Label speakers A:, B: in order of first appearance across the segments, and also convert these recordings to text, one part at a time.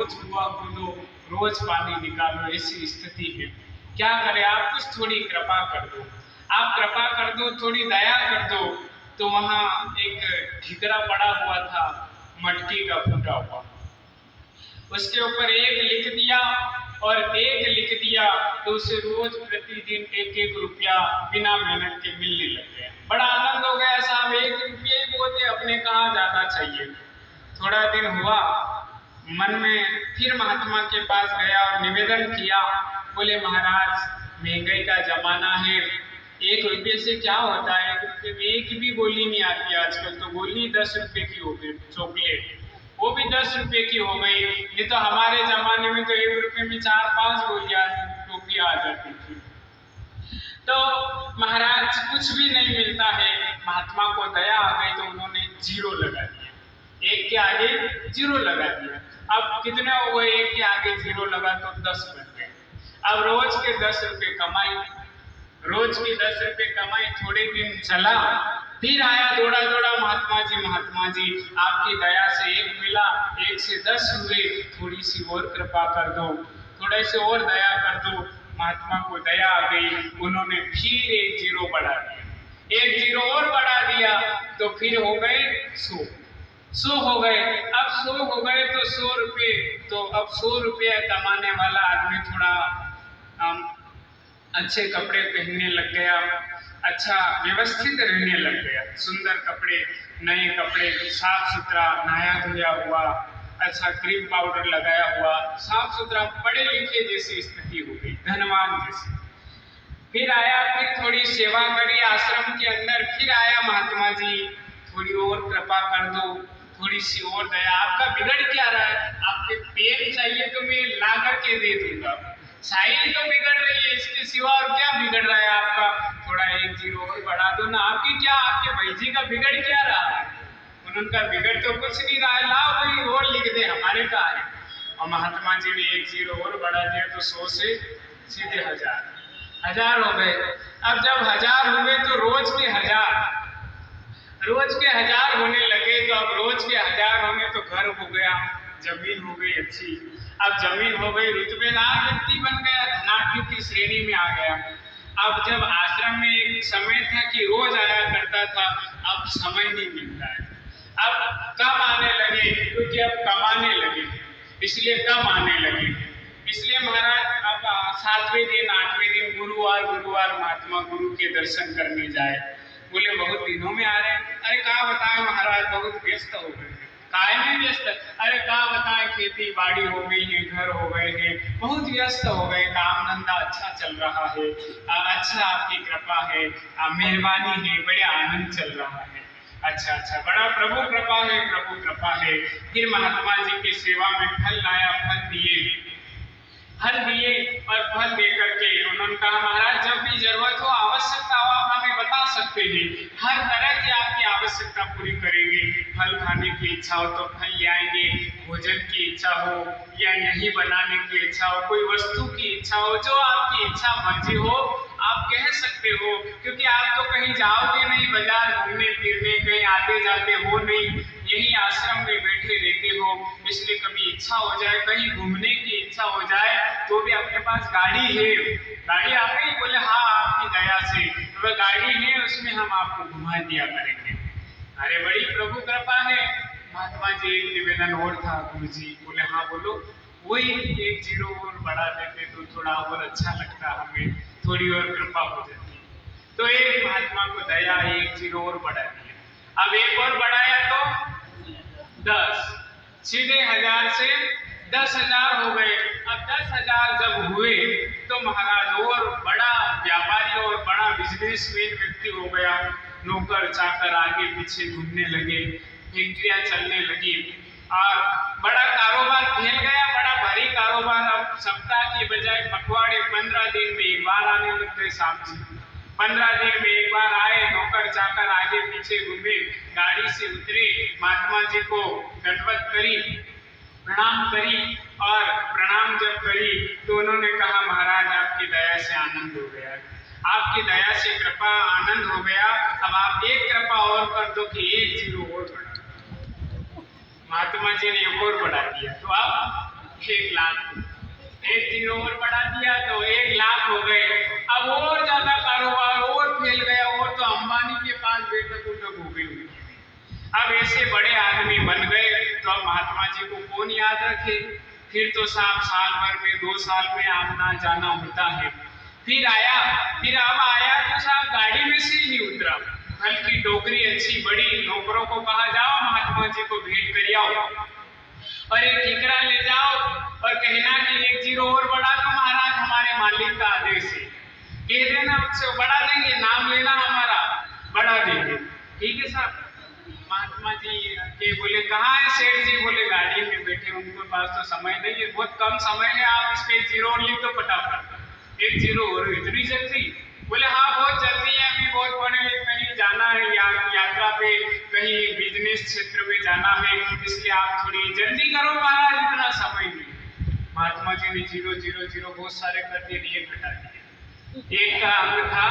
A: रोज कुआं खोदो, रोज पानी निकालो, ऐसी स्थिति है। क्या करें, आप कुछ थोड़ी कृपा कर दो, आप कृपा कर दो, थोड़ी दया कर दो। तो वहां एक ठिकरा पड़ा हुआ था, मटकी का फूटा हुआ, उसके ऊपर एक लिख दिया और एक लिख दिया, तो उसे रोज प्रतिदिन 1-1 रुपया बिना मेहनत के मिलने लग गया। बड़ा आनंद हो गया, साहब 1 रुपये ही बहुत है, अपने कहाँ ज्यादा चाहिए। थोड़ा दिन हुआ, मन में फिर महात्मा के पास गया और निवेदन किया, बोले महाराज महंगाई का जमाना है, 1 रुपये से क्या होता है, 1 रुपये में एक भी गोली नहीं आती। आजकल तो गोली 10 रुपये की हो गई, चॉकलेट वो भी 10 रुपये की हो गई। नहीं तो हमारे जमाने में तो 1 रुपये में 4-5 गोलियां टोपियां आ जाती थी। तो महाराज कुछ भी नहीं मिलता है, महात्मा को दया आ गई तो उन्होंने 0 लगा दिया, 1 के आगे 0 लगा दिया। अब कितने हो गए, 1 के आगे 0 लगा तो 10 बन गए। अब रोज के 10 रुपये कमाई, रोज की 10 रुपये कमाई, थोड़े दिन चला, फिर आया दौड़ा दौड़ा, महात्मा जी आपकी दया से 1 मिला, 1 से 10 हुए, थोड़ी सी और कृपा कर दो, थोड़े से और दया कर दो। महात्मा को दया आ गई, उन्होंने फिर 1 0 बढ़ा दिया, 1 0 और बढ़ा दिया, तो फिर हो गए 100 हो गए। अब 100 हो गए तो 100 रुपये, तो अब 100 रुपये कमाने वाला आदमी थोड़ा अच्छे कपड़े पहनने लग गया, अच्छा व्यवस्थित रहने लग गया, सुंदर कपड़े, नए कपड़े, साफ सुथरा, नहाया धोया हुआ, अच्छा क्रीम पाउडर लगाया हुआ, साफ सुथरा, पढ़े लिखे जैसी स्थिति हो गई, धनवान जैसी। फिर आया, फिर थोड़ी सेवा करी आश्रम के अंदर, फिर आया महात्मा जी थोड़ी और कृपा कर दो, थोड़ी सी और दया, आपका बिगड़ क्या रहा है, आपके पेन चाहिए तो मैं ला करके दे दूंगा, साइकिल तो बिगड़ रही है, इसके सिवा और क्या बिगड़ रहा है आपका, थोड़ा 1 0 और बढ़ा दो ना, आपकी क्या, आपके भाई जी का बिगड़ क्या रहा है, उनका बिगड़ तो कुछ नहीं रहा है, लाओ भाई और लिख दे, हमारे का है। और महात्मा जी ने 1 0 और बढ़ा दिया, तो 100 से सीधे 1000 हो गए। अब जब 1000 हुए तो रोज के 1000 होने लगे, तो अब रोज के 1000 होंगे तो घर हो गया, जमीन हो गई अच्छी, अब जमीन हो गई, रुतबेदार व्यक्ति बन गया, धनाढ्य की श्रेणी में आ गया। अब जब आश्रम में एक समय था कि रोज आया करता था, अब समय नहीं मिलता है, अब कम आने लगे, क्योंकि अब कमाने लगे, इसलिए कम आने लगे। इसलिए महाराज अब 7वें दिन 8वें दिन गुरुवार महात्मा गुरु के दर्शन करने जाए, बोले बहुत दिनों में आ रहे हैं, अरे कहा बताएं महाराज बहुत व्यस्त हो गए, काय में व्यस्त, अरे कहा बताएं खेती बाड़ी हो गई है, घर हो गए हैं, बहुत व्यस्त हो गए, काम धंधा अच्छा चल रहा है, अच्छा आपकी कृपा है, मेहरबानी है, बड़े आनंद चल रहा है, अच्छा बड़ा प्रभु कृपा है। फिर महात्मा जी की सेवा में फल लाया, फल दिए और फल दे करके उन्होंने कहा महाराज जब भी जरूरत हो, आवश्यकता हो, आप हमें बता सकते हैं, हर तरह की आपकी आवश्यकता पूरी करेंगे, फल खाने की इच्छा हो तो फल ले आएंगे, भोजन की इच्छा हो या नहीं बनाने की इच्छा हो, कोई वस्तु की इच्छा हो, जो आपकी इच्छा मर्जी हो आप कह सकते हो, क्योंकि आप तो कहीं जाओगे नहीं, बाजार घूमने फिरने, कहीं आते जाते हो नहीं, यही आश्रम में बैठे रहते हो, इसलिए कभी इच्छा हो जाए, कहीं घूमने की इच्छा हो जाए तो भी आपके पास गाड़ी है, गाड़ी आ गई, बोले हाँ आपकी दया से तो गाड़ी है, उसमें हम आपको घुमा दिया करेंगे। अरे बड़ी प्रभु कृपा है। महात्मा जी एक निवेदन और था, गुरु जी बोले हाँ बोलो, वही 1 0 और बढ़ा देते तो थोड़ा और अच्छा लगता, हमें थोड़ी और कृपा हो जाती। तो एक महात्मा को दया 1 0 और बढ़ा दिया, अब 1 और बढ़ाया तो 10, सीधे 1000 से 10,000 हो गए। अब 10,000 जब हुए तो महाराज और बड़ा व्यापारी और बड़ा बिजनेसमैन व्यक्ति हो गया, नौकर चाकर आगे पीछे घूमने लगे, फैक्ट्रियां चलने लगी और बड़ा कारोबार फैल गया, बड़ा भारी कारोबार। अब सप्ताह की बजाय पखवाड़े 15 दिन में एक बार आने लगते साहब जी, 15 दिन में एक बार आए, नौकर चाकर आगे पीछे घूमे, गाड़ी से उतरे, महात्मा जी को दंडवत करी, प्रणाम करी, और प्रणाम जब करी तो उन्होंने कहा महाराज आपकी दया से आनंद हो गया, आपकी दया से कृपा आनंद हो गया, अब आप एक कृपा और कर दो कि 1 0 और बढ़ा। महात्मा जी ने 1 और बढ़ा दिया, तो अब 1 लाख, एक जीरो और बढ़ा दिया तो 1 लाख हो गए। अब और ज्यादा कारोबार और फैल गया, और तो अंबानी के पास बैठक उठक हो गई। अब ऐसे बड़े आदमी बन गए तो अब महात्मा जी को कौन याद रखे। फिर तो साहब साल भर में 2 साल में आना जाना होता है। फिर अब आया तो साहब गाड़ी में से ही नहीं उतरा, हल्की टोकरी अच्छी बड़ी, नौकरों को कहा जाओ महात्मा जी को भेंट कर आओ और एक ठिकरा ले जाओ और कहना कि 1 जीरो और बढ़ा दो महाराज, हमारे मालिक का आदेश है, कह देना उससे बढ़ा देंगे, नाम लेना हमारा, बढ़ा देंगे। ठीक है साहब। महात्मा जी के बोले कहाँ है सेठ जी, बोले गाड़ी में बैठे, उनके पास तो समय नहीं है, बहुत कम समय है, आप इसके 1 जीरो और लिख दो फटाफट, 1 जीरो और इतनी जल्दी। बोले हाँ बहुत जल्दी है, अभी बहुत बड़े कहीं जाना है, यात्रा पे कहीं बिजनेस क्षेत्र में जाना है, इसलिए आप थोड़ी जल्दी करो महाराज, इतना समय नहीं। महात्मा जी ने 0 0 0 बहुत सारे कर दिए, ये हटा दिए, एक का अंक था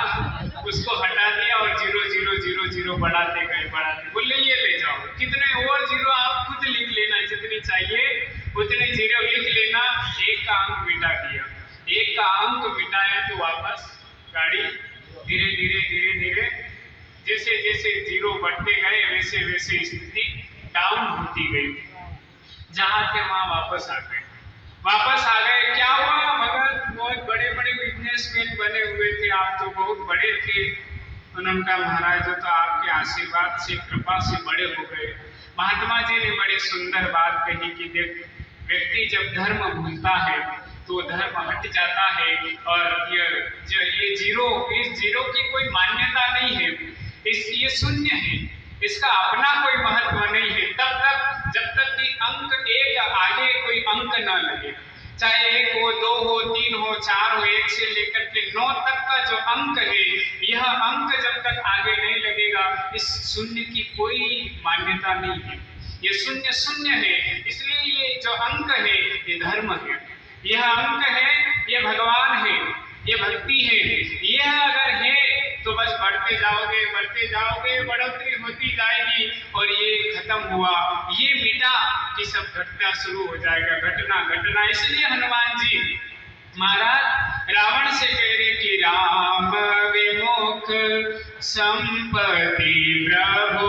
A: उसको हटा दिया और 0 0 0 0 बढ़ाते गए बढ़ाते। बोले ये ले जाओ, कितने और जीरो आप खुद लिख लेना, जितनी चाहिए उतने जीरो लिख लेना। एक का अंक मिटा दिया, एक का अंक मिटाया तो वापस गाड़ी धीरे धीरे धीरे धीरे जैसे जैसे जीरो बढ़ते गए वैसे वैसे स्थिति डाउन होती गई। जहां थे वहां वापस आ गए। क्या हुआ भगत, बहुत बड़े बड़े बिजनेसमैन बने हुए थे, आप तो बहुत बड़े थे। उन्होंने कहा महाराज तो आपके आशीर्वाद से कृपा से बड़े हो गए। महात्मा जी ने बड़ी सुंदर बात कही कि देख, व्यक्ति जब धर्म भूलता है तो धर्म हट जाता है, और ये जीरो, इस जीरो की कोई मान्यता नहीं है, ये शून्य है, इसका अपना कोई महत्व नहीं है तब तक जब तक कि अंक 1 आगे कोई अंक न लगे, चाहे 1 हो 2 हो 3 हो 4 हो, 1 से लेकर के 9 तक का जो अंक है, यह अंक जब तक आगे नहीं लगेगा इस शून्य की कोई मान्यता नहीं है, ये शून्य शून्य है। इसलिए ये जो अंक है ये धर्म है, यह अंक है, ये भगवान है, ये भक्ति है। यह अगर है तो बस बढ़ते जाओगे, बढ़ोतरी होती जाएगी, और ये खत्म हुआ, ये मिटा कि सब घटना शुरू हो जाएगा, घटना। इसलिए हनुमान जी महाराज रावण से कह रहे कि राम विमुख संपत्ति प्रभु